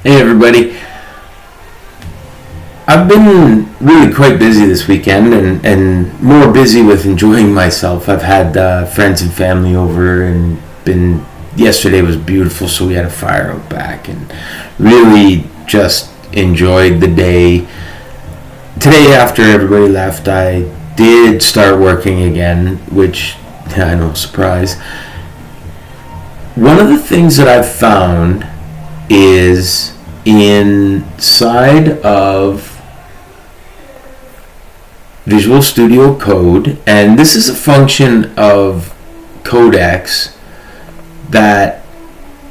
Hey everybody. I've been really quite busy this weekend and more busy with enjoying myself. I've had friends and family over and yesterday was beautiful, so we had a fire out back and really just enjoyed the day. Today after everybody left, I did start working again, which, I know, surprise. One of the things that I've found is inside of Visual Studio Code, and this is a function of Codex that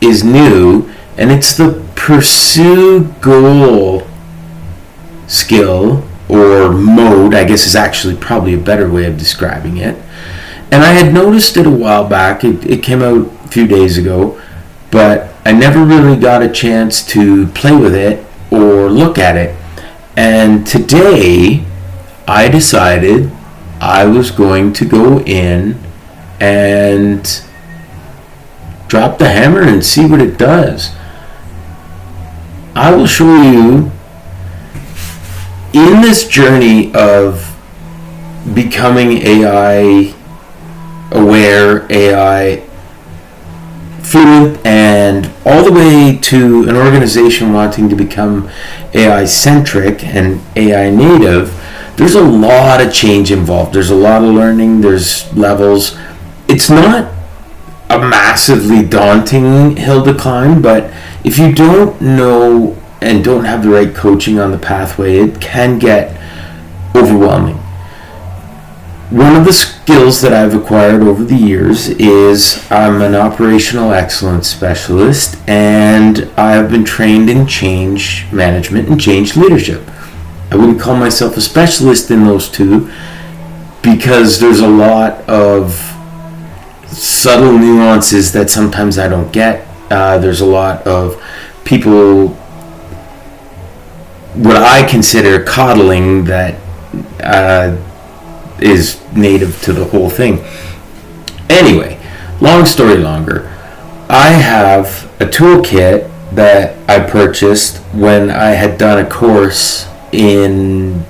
is new, and it's the pursue goal skill, or mode, I guess is actually probably a better way of describing it. And I had noticed it a while back. It came out a few days ago, but I never really got a chance to play with it or look at it. And today I decided I was going to go in and drop the hammer and see what it does. I will show you in this journey of becoming AI aware, AI fluent, and all the way to an organization wanting to become AI centric and AI native. There's a lot of change involved. There's a lot of learning. There's levels. It's not a massively daunting hill to climb, but if you don't know and don't have the right coaching on the pathway, it can get overwhelming. One of the skills that I've acquired over the years is I'm an operational excellence specialist, and I have been trained in change management and change leadership. I wouldn't call myself a specialist in those two because there's a lot of subtle nuances that sometimes I don't get. There's a lot of people, what I consider coddling, that is native to the whole thing. Anyway, long story longer, I have a toolkit that I purchased when I had done a course in,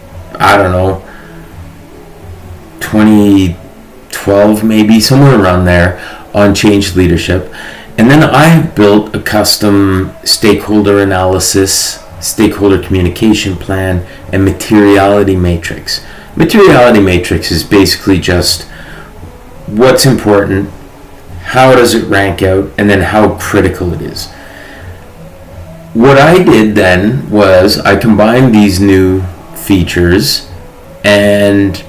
2012 maybe, somewhere around there, on change leadership. And then I have built a custom stakeholder analysis, stakeholder communication plan, and materiality matrix. Materiality matrix is basically just what's important, how does it rank out, and then how critical it is. What I did then was I combined these new features and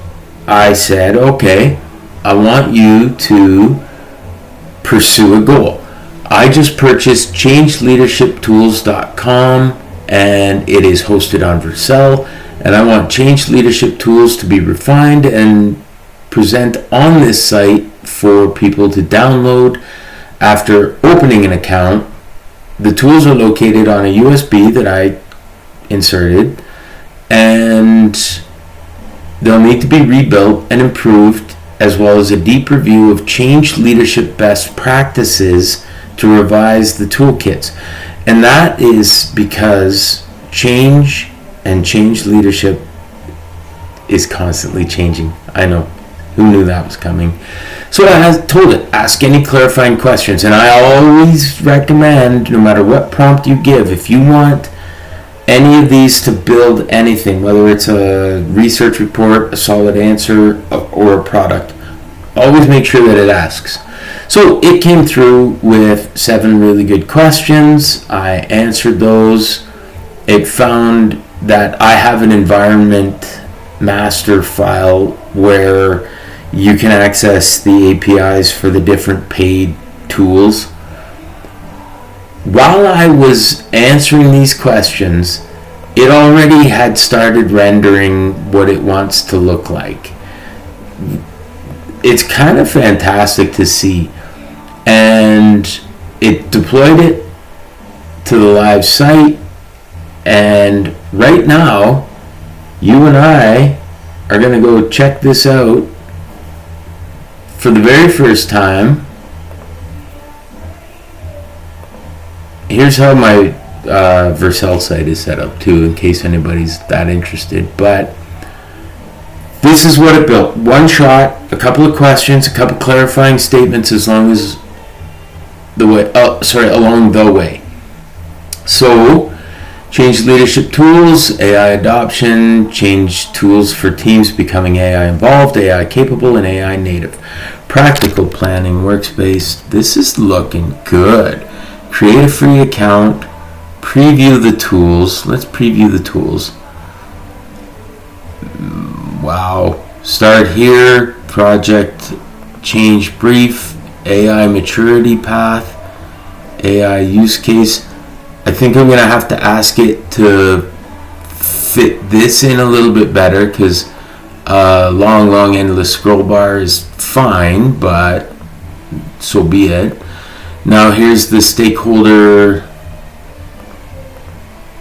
I said, okay, I want you to pursue a goal. I just purchased changeleadershiptools.com, and it is hosted on Vercel, and I want change leadership tools to be refined and present on this site for people to download after opening an account. The tools are located on a USB that I inserted, and they'll need to be rebuilt and improved, as well as a deep review of change leadership best practices to revise the toolkits. And that is because change and change leadership is constantly changing. I know. Who knew that was coming? So I told it, ask any clarifying questions. And I always recommend, no matter what prompt you give, if you want any of these to build anything, whether it's a research report, a solid answer, or a product, always make sure that it asks. So it came through with 7 really good questions. I answered those. It found that I have an environment master file where you can access the APIs for the different paid tools. While I was answering these questions, it already had started rendering what it wants to look like. It's kind of fantastic to see. And it deployed it to the live site, and right now you and I are going to go check this out for the very first time. Here's how my Vercel site is set up too, in case anybody's that interested. But this is what it built. One shot, a couple of questions, a couple clarifying statements along the way. So, change leadership tools, AI adoption, change tools for teams becoming AI involved, AI capable, and AI native. Practical planning, workspace. This is looking good. Create a free account. Preview the tools. Let's preview the tools. Wow. Start here. Project change brief. AI maturity path. AI use case. I think I'm going to have to ask it to fit this in a little bit better, because long endless scroll bar is fine, but so be it. Now here's the stakeholder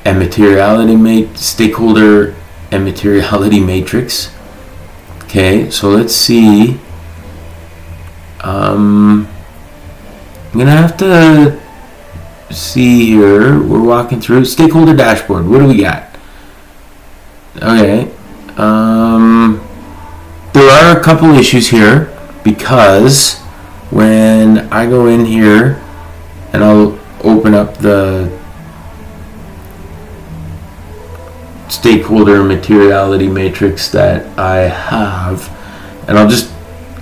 and materiality matrix. Okay, so let's see. I'm gonna have to see here. We're walking through stakeholder dashboard. What do we got? Okay. There are a couple issues here, because when I go in here and I'll open up the stakeholder materiality matrix that I have, and I'll just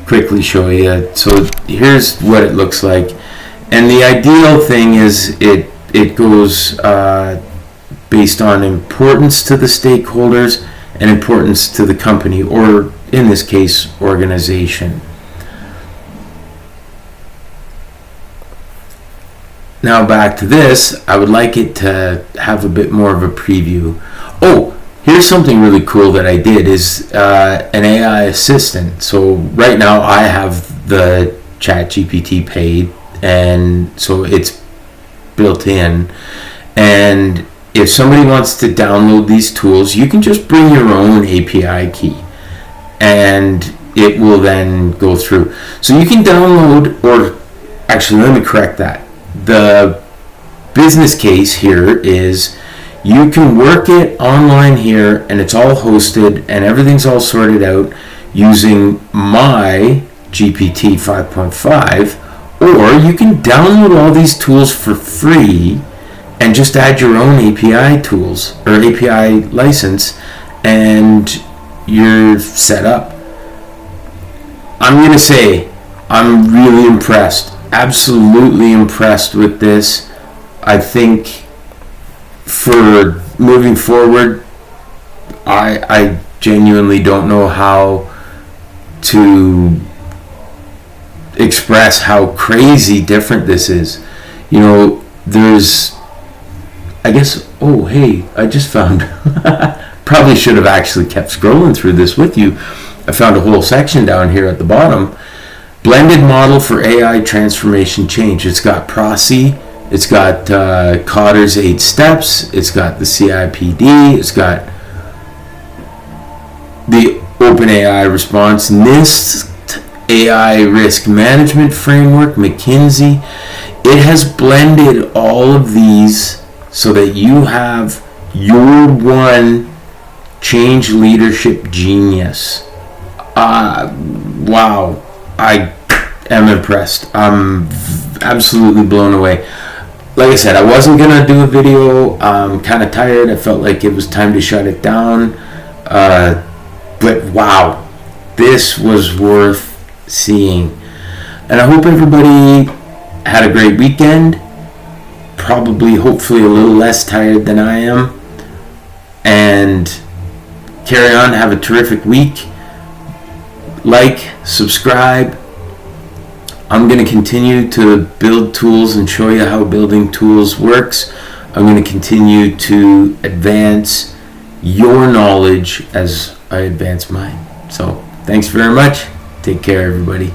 quickly show you. So here's what it looks like, and the ideal thing is it goes based on importance to the stakeholders and importance to the company, or in this case, organization. Now back to this, I would like it to have a bit more of a preview. Oh, here's something really cool that I did, is an AI assistant. So right now I have the ChatGPT paid, and so it's built in. And if somebody wants to download these tools, you can just bring your own API key, and it will then go through. So you can download, or actually let me correct that. The business case here is you can work it online here, and it's all hosted and everything's all sorted out using my GPT 5.5, or you can download all these tools for free and just add your own API tools or API license, and you're set up. I'm going to say I'm really impressed, absolutely impressed with this. I think for moving forward, I genuinely don't know how to express how crazy different this is. You know, there's, I guess, oh hey, I just found, probably should have actually kept scrolling through this with you. I found a whole section down here at the bottom. Blended model for AI transformation change. It's got PROSI, it's got Cotter's 8 steps, it's got the CIPD, it's got the OpenAI response, NIST AI risk management framework, McKinsey. It has blended all of these so that you have your one change leadership genius. Wow, I am impressed. I'm absolutely blown away. Like I said, I wasn't gonna do a video. I'm kind of tired. I felt like it was time to shut it down. But wow, this was worth seeing. And I hope everybody had a great weekend. Probably, hopefully, a little less tired than I am. And carry on. Have a terrific week. Like, subscribe. I'm going to continue to build tools and show you how building tools works. I'm going to continue to advance your knowledge as I advance mine. So, thanks very much. Take care, everybody.